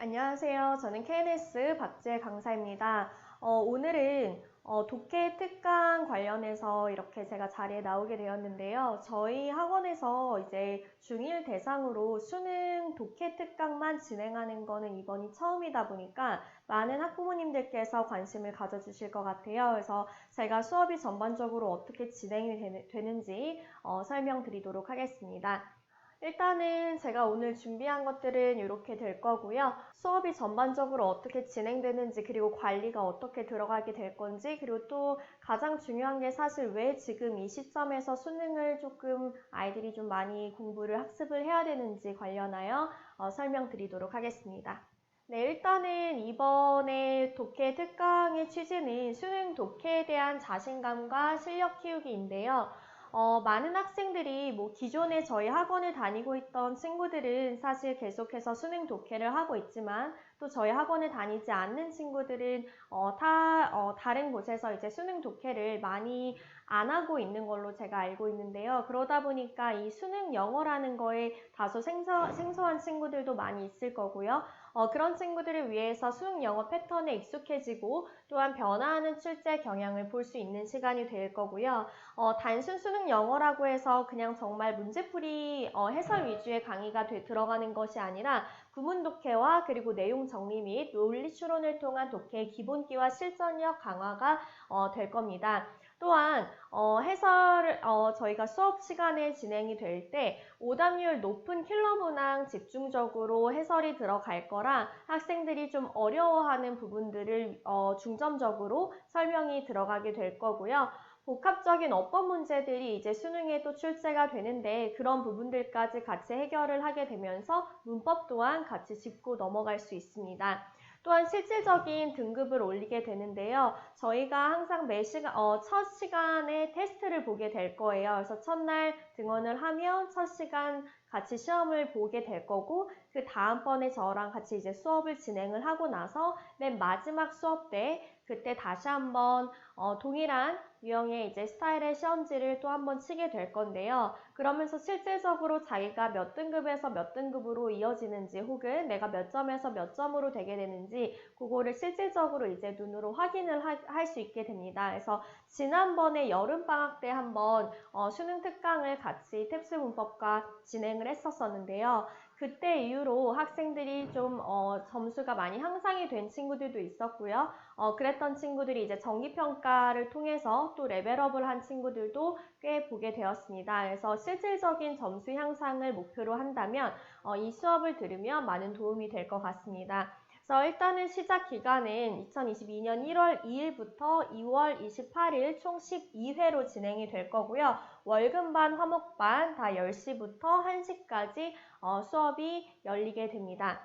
안녕하세요. 저는 KNS 박지혜 강사입니다. 오늘은 독해 특강 관련해서 이렇게 제가 자리에 나오게 되었는데요. 저희 학원에서 이제 중1 대상으로 수능 독해 특강만 진행하는 거는 이번이 처음이다 보니까 많은 학부모님들께서 관심을 가져주실 것 같아요. 그래서 제가 수업이 전반적으로 어떻게 진행이 되는지 설명드리도록 하겠습니다. 일단은 제가 오늘 준비한 것들은 이렇게 될 거고요. 수업이 전반적으로 어떻게 진행되는지, 그리고 관리가 어떻게 들어가게 될 건지, 그리고 또 가장 중요한 게 사실 왜 지금 이 시점에서 수능을 조금 아이들이 좀 많이 공부를 학습을 해야 되는지 관련하여 설명드리도록 하겠습니다. 네, 일단은 이번에 독해 특강의 취지는 수능 독해에 대한 자신감과 실력 키우기인데요. 많은 학생들이 기존에 저희 학원을 다니고 있던 친구들은 사실 계속해서 수능 독해를 하고 있지만 또 저희 학원을 다니지 않는 친구들은 다른 곳에서 이제 수능 독해를 많이 안 하고 있는 걸로 제가 알고 있는데요. 그러다 보니까 이 수능 영어라는 거에 다소 생소한 친구들도 많이 있을 거고요. 그런 친구들을 위해서 수능 영어 패턴에 익숙해지고 또한 변화하는 출제 경향을 볼 수 있는 시간이 될 거고요. 단순 수능 영어라고 해서 그냥 정말 문제풀이 해설 위주의 강의가 들어가는 것이 아니라 구문 독해와 그리고 내용 정리 및 논리 추론을 통한 독해의 기본기와 실전력 강화가 될 겁니다. 또한 해설을 저희가 수업 시간에 진행이 될 때 오답률 높은 킬러 문항 집중적으로 해설이 들어갈 거라 학생들이 좀 어려워하는 부분들을 중점적으로 설명이 들어가게 될 거고요. 복합적인 어법 문제들이 이제 수능에 또 출제가 되는데 그런 부분들까지 같이 해결을 하게 되면서 문법 또한 같이 짚고 넘어갈 수 있습니다. 또한 실질적인 등급을 올리게 되는데요. 저희가 항상 첫 시간에 테스트를 보게 될 거예요. 그래서 첫날 등원을 하면 첫 시간 같이 시험을 보게 될 거고 그 다음번에 저랑 같이 이제 수업을 진행을 하고 나서 맨 마지막 수업 때 그때 다시 한번 동일한 유형의 이제 스타일의 시험지를 또 한번 치게 될 건데요. 그러면서 실질적으로 자기가 몇 등급에서 몇 등급으로 이어지는지 혹은 내가 몇 점에서 몇 점으로 되게 되는지 그거를 실질적으로 이제 눈으로 확인을 할 수 있게 됩니다. 그래서 지난번에 여름방학 때 한번 수능 특강을 같이 탭스 문법과 진행을 했었었는데요. 그때 이후로 학생들이 좀 점수가 많이 향상이 된 친구들도 있었고요. 그랬던 친구들이 이제 정기평가를 통해서 또 레벨업을 한 친구들도 꽤 보게 되었습니다. 그래서 실질적인 점수 향상을 목표로 한다면 이 수업을 들으면 많은 도움이 될 것 같습니다. 그래서 일단은 시작 기간은 2022년 1월 2일부터 2월 28일 총 12회로 진행이 될 거고요. 월급반, 화목반 다 10시부터 1시까지 수업이 열리게 됩니다.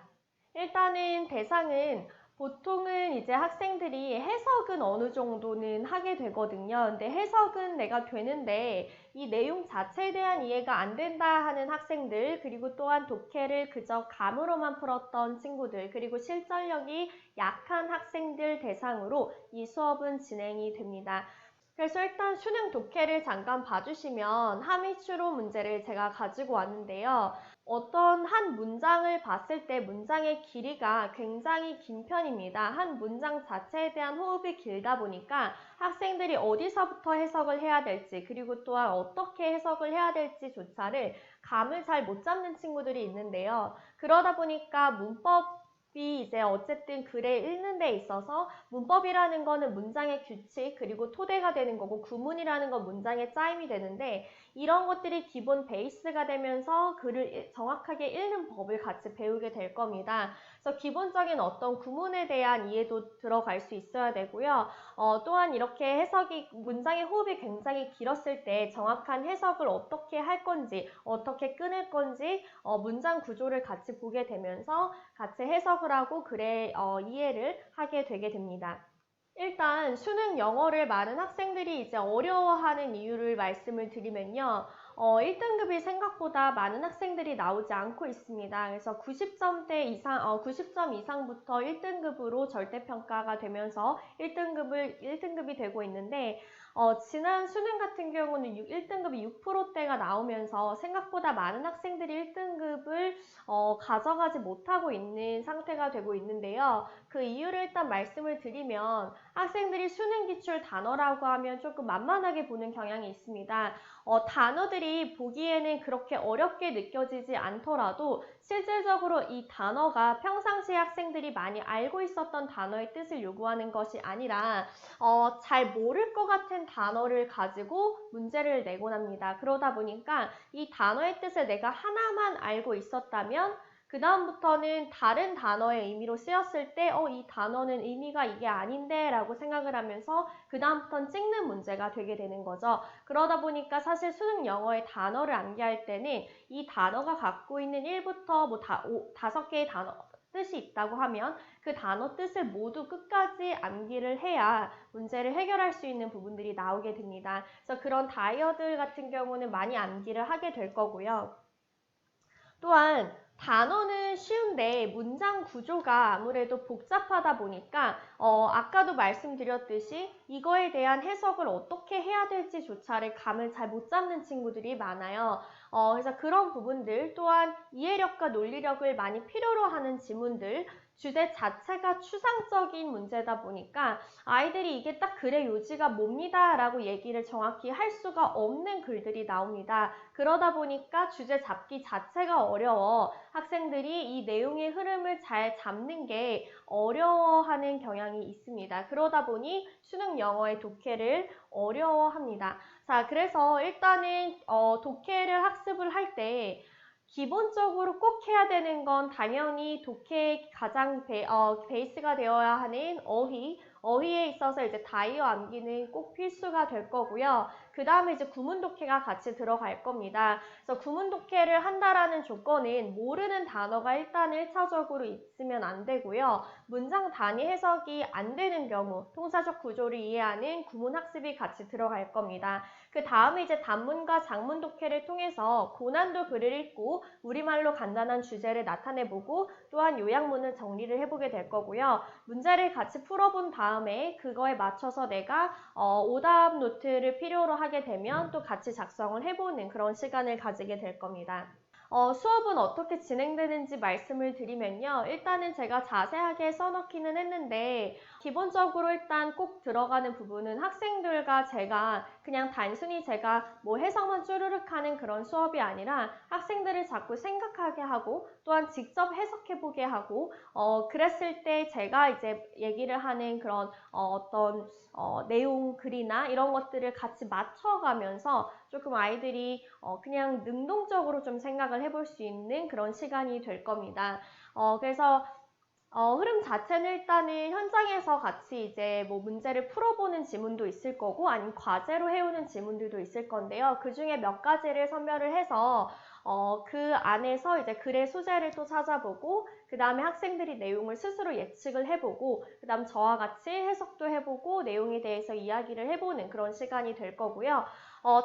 일단은 대상은 보통은 이제 학생들이 해석은 어느 정도는 하게 되거든요. 근데 해석은 내가 되는데 이 내용 자체에 대한 이해가 안 된다 하는 학생들, 그리고 또한 독해를 그저 감으로만 풀었던 친구들, 그리고 실전력이 약한 학생들 대상으로 이 수업은 진행이 됩니다. 그래서 일단 수능 독해를 잠깐 봐주시면 함의추론 문제를 제가 가지고 왔는데요. 어떤 한 문장을 봤을 때 문장의 길이가 굉장히 긴 편입니다. 한 문장 자체에 대한 호흡이 길다 보니까 학생들이 어디서부터 해석을 해야 될지 그리고 또한 어떻게 해석을 해야 될지조차를 감을 잘 못 잡는 친구들이 있는데요. 그러다 보니까 문법이 이제 어쨌든 글을 읽는 데 있어서 문법이라는 거는 문장의 규칙 그리고 토대가 되는 거고 구문이라는 건 문장의 짜임이 되는데 이런 것들이 기본 베이스가 되면서 글을 정확하게 읽는 법을 같이 배우게 될 겁니다. 그래서 기본적인 어떤 구문에 대한 이해도 들어갈 수 있어야 되고요. 또한 이렇게 문장의 호흡이 굉장히 길었을 때 정확한 해석을 어떻게 할 건지, 어떻게 끊을 건지 문장 구조를 같이 보게 되면서 같이 해석을 하고 글의 이해를 하게 되게 됩니다. 일단 수능 영어를 많은 학생들이 이제 어려워하는 이유를 말씀을 드리면요. 1등급이 생각보다 많은 학생들이 나오지 않고 있습니다. 그래서 90점 이상부터 1등급으로 절대평가가 되면서 1등급이 되고 있는데 지난 수능 같은 경우는 1등급이 6%대가 나오면서 생각보다 많은 학생들이 1등급을 가져가지 못하고 있는 상태가 되고 있는데요. 그 이유를 일단 말씀을 드리면 학생들이 수능 기출 단어라고 하면 조금 만만하게 보는 경향이 있습니다. 단어들이 보기에는 그렇게 어렵게 느껴지지 않더라도 실질적으로 이 단어가 평상시에 학생들이 많이 알고 있었던 단어의 뜻을 요구하는 것이 아니라 잘 모를 것 같은 단어를 가지고 문제를 내곤 합니다. 그러다 보니까 이 단어의 뜻을 내가 하나만 알고 있었다면 그 다음부터는 다른 단어의 의미로 쓰였을 때 이 단어는 의미가 이게 아닌데 라고 생각을 하면서 그 다음부터는 찍는 문제가 되게 되는 거죠. 그러다 보니까 사실 수능 영어의 단어를 암기할 때는 이 단어가 갖고 있는 1부터 뭐 5개의 단어 뜻이 있다고 하면 그 단어 뜻을 모두 끝까지 암기를 해야 문제를 해결할 수 있는 부분들이 나오게 됩니다. 그래서 그런 다이어들 같은 경우는 많이 암기를 하게 될 거고요. 또한 단어는 쉬운데 문장 구조가 아무래도 복잡하다 보니까 아까도 말씀드렸듯이 이거에 대한 해석을 어떻게 해야 될지조차를 감을 잘 못 잡는 친구들이 많아요. 그래서 그런 부분들 또한 이해력과 논리력을 많이 필요로 하는 지문들 주제 자체가 추상적인 문제다 보니까 아이들이 이게 딱 글의 요지가 뭡니다 라고 얘기를 정확히 할 수가 없는 글들이 나옵니다. 그러다 보니까 주제 잡기 자체가 어려워 학생들이 이 내용의 흐름을 잘 잡는 게 어려워하는 경향이 있습니다. 그러다 보니 수능 영어의 독해를 어려워합니다. 자, 그래서 일단은 독해를 학습을 할 때 기본적으로 꼭 해야 되는 건 당연히 독해의 가장 베이스가 되어야 하는 어휘에 있어서 이제 다이어 암기는 꼭 필수가 될 거고요. 그 다음에 이제 구문 독해가 같이 들어갈 겁니다. 그래서 구문 독해를 한다라는 조건은 모르는 단어가 일단 1차적으로 있으면 안 되고요. 문장 단위 해석이 안 되는 경우 통사적 구조를 이해하는 구문 학습이 같이 들어갈 겁니다. 그 다음에 이제 단문과 장문 독해를 통해서 고난도 글을 읽고 우리말로 간단한 주제를 나타내보고 또한 요약문을 정리를 해보게 될 거고요. 문제를 같이 풀어본 다음에 그거에 맞춰서 내가 오답 노트를 필요로 하게 되면 또 같이 작성을 해보는 그런 시간을 가지게 될 겁니다. 수업은 어떻게 진행되는지 말씀을 드리면요. 일단은 제가 자세하게 써놓기는 했는데 기본적으로 일단 꼭 들어가는 부분은 학생들과 제가 그냥 단순히 제가 뭐 해석만 쭈르륵 하는 그런 수업이 아니라 학생들을 자꾸 생각하게 하고 또한 직접 해석해보게 하고 그랬을 때 제가 이제 얘기를 하는 그런 어떤 내용 글이나 이런 것들을 같이 맞춰가면서 조금 아이들이 그냥 능동적으로 좀 생각을 해볼 수 있는 그런 시간이 될 겁니다. 그래서 흐름 자체는 일단은 현장에서 같이 이제 뭐 문제를 풀어보는 지문도 있을 거고 아니면 과제로 해오는 지문들도 있을 건데요. 그 중에 몇 가지를 선별을 해서 그 안에서 이제 글의 소재를 또 찾아보고 그 다음에 학생들이 내용을 스스로 예측을 해보고 그 다음 저와 같이 해석도 해보고 내용에 대해서 이야기를 해보는 그런 시간이 될 거고요.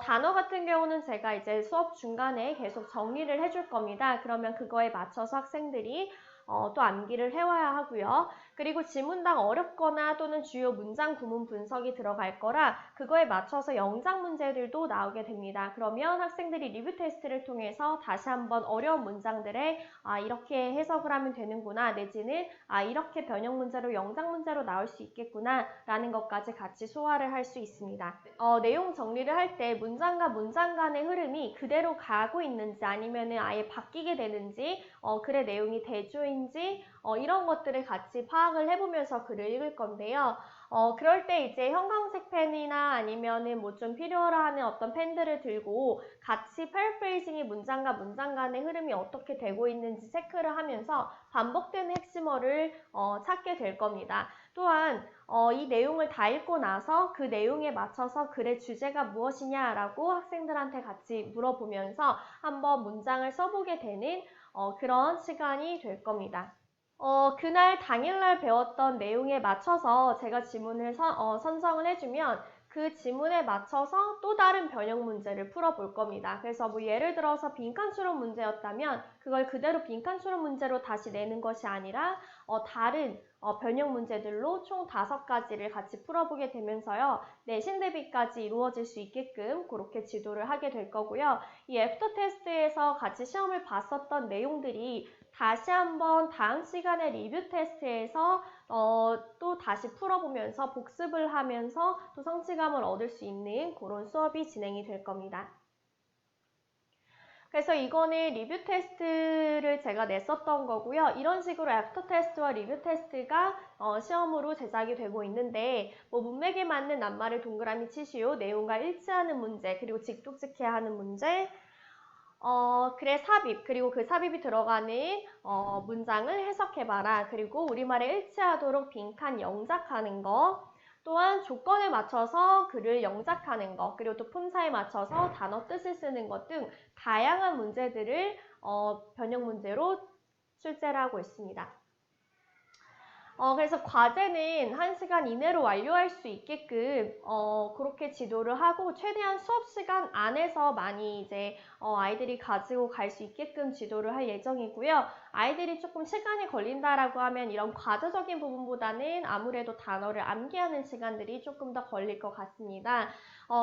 단어 같은 경우는 제가 이제 수업 중간에 계속 정리를 해줄 겁니다. 그러면 그거에 맞춰서 학생들이 또 암기를 해와야 하고요. 그리고 지문당 어렵거나 또는 주요 문장 구문 분석이 들어갈 거라 그거에 맞춰서 영작 문제들도 나오게 됩니다. 그러면 학생들이 리뷰 테스트를 통해서 다시 한번 어려운 문장들에 이렇게 해석을 하면 되는구나 내지는 이렇게 변형 문제로 영작 문제로 나올 수 있겠구나 라는 것까지 같이 소화를 할 수 있습니다. 내용 정리를 할 때 문장과 문장 간의 흐름이 그대로 가고 있는지 아니면 아예 바뀌게 되는지 글의 내용이 대조인지 이런 것들을 같이 파악을 해보면서 글을 읽을 건데요. 그럴 때 이제 형광색 펜이나 아니면은 뭐 좀 필요로 하는 어떤 펜들을 들고 같이 패러프레이징이 문장과 문장 간의 흐름이 어떻게 되고 있는지 체크를 하면서 반복되는 핵심어를 찾게 될 겁니다. 또한 이 내용을 다 읽고 나서 그 내용에 맞춰서 글의 주제가 무엇이냐라고 학생들한테 같이 물어보면서 한번 문장을 써보게 되는 그런 시간이 될 겁니다. 그날 당일날 배웠던 내용에 맞춰서 제가 지문을 선정을 해주면 그 지문에 맞춰서 또 다른 변형 문제를 풀어볼 겁니다. 그래서 뭐 예를 들어서 빈칸 추론 문제였다면 그걸 그대로 빈칸 추론 문제로 다시 내는 것이 아니라 다른 변형 문제들로 총 5가지를 같이 풀어보게 되면서요. 내신 대비까지 이루어질 수 있게끔 그렇게 지도를 하게 될 거고요. 이 애프터 테스트에서 같이 시험을 봤었던 내용들이 다시 한번 다음 시간에 리뷰 테스트에서 또 다시 풀어보면서 복습을 하면서 또 성취감을 얻을 수 있는 그런 수업이 진행이 될 겁니다. 그래서 이거는 리뷰 테스트를 제가 냈었던 거고요. 이런 식으로 애프터 테스트와 리뷰 테스트가 시험으로 제작이 되고 있는데 뭐 문맥에 맞는 낱말을 동그라미 치시오, 내용과 일치하는 문제, 그리고 직독직해야 하는 문제, 글의 삽입, 그리고 그 삽입이 들어가는 문장을 해석해봐라. 그리고 우리말에 일치하도록 빈칸 영작하는 거, 또한 조건에 맞춰서 글을 영작하는 것, 그리고 또 품사에 맞춰서 단어 뜻을 쓰는 것 등 다양한 문제들을 변형 문제로 출제를 하고 있습니다. 그래서 과제는 1시간 이내로 완료할 수 있게끔 그렇게 지도를 하고 최대한 수업 시간 안에서 많이 이제 아이들이 가지고 갈 수 있게끔 지도를 할 예정이고요. 아이들이 조금 시간이 걸린다라고 하면 이런 과제적인 부분보다는 아무래도 단어를 암기하는 시간들이 조금 더 걸릴 것 같습니다.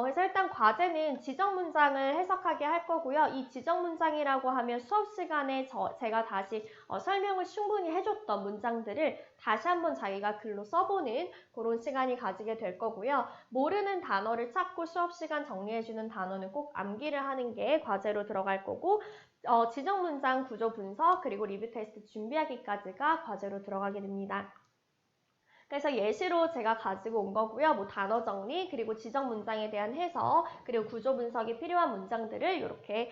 그래서 일단 과제는 지정 문장을 해석하게 할 거고요. 이 지정 문장이라고 하면 수업 시간에 제가 다시 설명을 충분히 해줬던 문장들을 다시 한번 자기가 글로 써보는 그런 시간이 가지게 될 거고요. 모르는 단어를 찾고 수업 시간 정리해주는 단어는 꼭 암기를 하는 게 과제로 들어갈 거고 지정 문장 구조 분석 그리고 리뷰 테스트 준비하기까지가 과제로 들어가게 됩니다. 그래서 예시로 제가 가지고 온 거고요. 뭐 단어 정리, 그리고 지정 문장에 대한 해석, 그리고 구조 분석이 필요한 문장들을 이렇게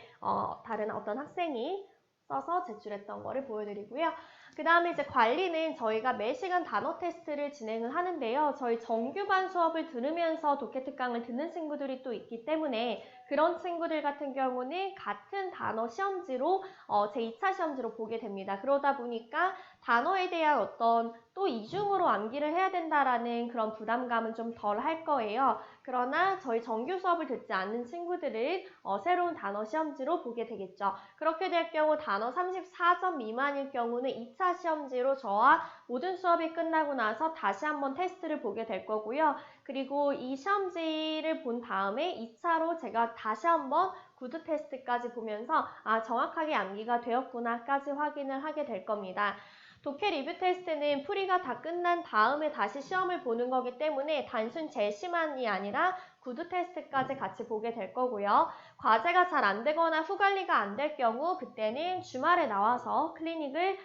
다른 어떤 학생이 써서 제출했던 거를 보여드리고요. 그 다음에 이제 관리는 저희가 매 시간 단어 테스트를 진행을 하는데요. 저희 정규반 수업을 들으면서 독해 특강을 듣는 친구들이 또 있기 때문에 그런 친구들 같은 경우는 같은 단어 시험지로 제2차 시험지로 보게 됩니다. 그러다 보니까 단어에 대한 어떤 또 이중으로 암기를 해야 된다라는 그런 부담감은 좀 덜 할 거예요. 그러나 저희 정규 수업을 듣지 않는 친구들은 새로운 단어 시험지로 보게 되겠죠. 그렇게 될 경우 단어 34점 미만일 경우는 2차 시험지로 저와 모든 수업이 끝나고 나서 다시 한번 테스트를 보게 될 거고요. 그리고 이 시험지를 본 다음에 2차로 제가 다시 한번 구두 테스트까지 보면서 정확하게 암기가 되었구나까지 확인을 하게 될 겁니다. 독해 리뷰 테스트는 풀이가 다 끝난 다음에 다시 시험을 보는 거기 때문에 단순 제시만이 아니라 구두 테스트까지 같이 보게 될 거고요. 과제가 잘 안 되거나 후관리가 안 될 경우 그때는 주말에 나와서 클리닉을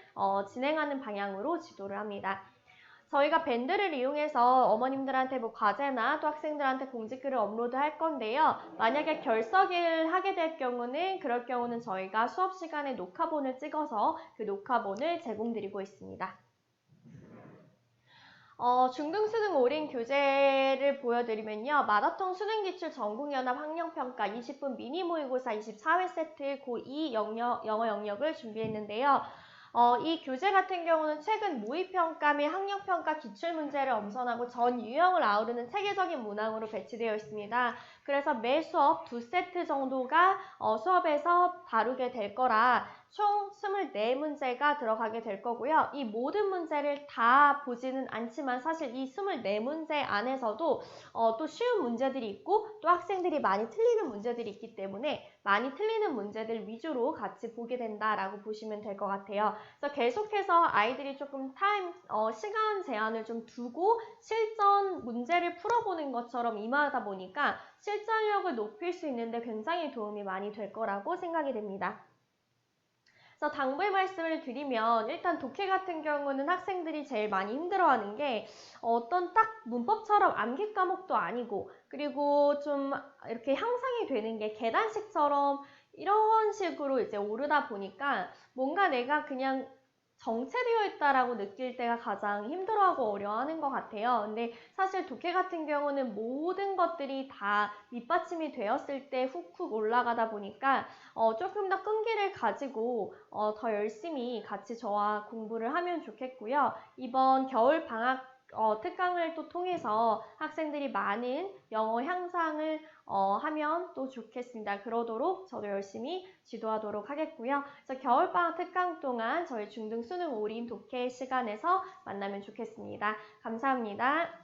진행하는 방향으로 지도를 합니다. 저희가 밴드를 이용해서 어머님들한테 뭐 과제나 또 학생들한테 공지글을 업로드 할 건데요. 만약에 결석을 하게 될 경우는 그럴 경우는 저희가 수업 시간에 녹화본을 찍어서 그 녹화본을 제공드리고 있습니다. 중등 수능 올인 교재를 보여드리면요. 마라톤 수능기출 전국연합 학력평가 20분 미니 모의고사 24회 세트 고2 영어 영역을 준비했는데요. 이 교재 같은 경우는 최근 모의평가 및 학력평가 기출문제를 엄선하고 전 유형을 아우르는 체계적인 문항으로 배치되어 있습니다. 그래서 매 수업 2세트 정도가 수업에서 다루게 될 거라 총 24문제가 들어가게 될 거고요. 이 모든 문제를 다 보지는 않지만 사실 이 24문제 안에서도 또 쉬운 문제들이 있고 또 학생들이 많이 틀리는 문제들이 있기 때문에 많이 틀리는 문제들 위주로 같이 보게 된다라고 보시면 될 것 같아요. 그래서 계속해서 아이들이 조금 시간 제한을 좀 두고 실전 문제를 풀어보는 것처럼 임하다 보니까 실전력을 높일 수 있는데 굉장히 도움이 많이 될 거라고 생각이 됩니다. 그래서 당부의 말씀을 드리면 일단 독해 같은 경우는 학생들이 제일 많이 힘들어하는 게 어떤 딱 문법처럼 암기 과목도 아니고 그리고 좀 이렇게 향상이 되는 게 계단식처럼 이런 식으로 이제 오르다 보니까 뭔가 내가 그냥 정체되어 있다라고 느낄 때가 가장 힘들어하고 어려워하는 것 같아요. 근데 사실 독해 같은 경우는 모든 것들이 다 밑받침이 되었을 때 훅훅 올라가다 보니까 조금 더 끈기를 가지고 더 열심히 같이 저와 공부를 하면 좋겠고요. 이번 겨울 방학 특강을 또 통해서 학생들이 많은 영어 향상을 하면 또 좋겠습니다. 그러도록 저도 열심히 지도하도록 하겠고요. 그래서 겨울방학 특강 동안 저희 중등 수능 올인 독해 시간에서 만나면 좋겠습니다. 감사합니다.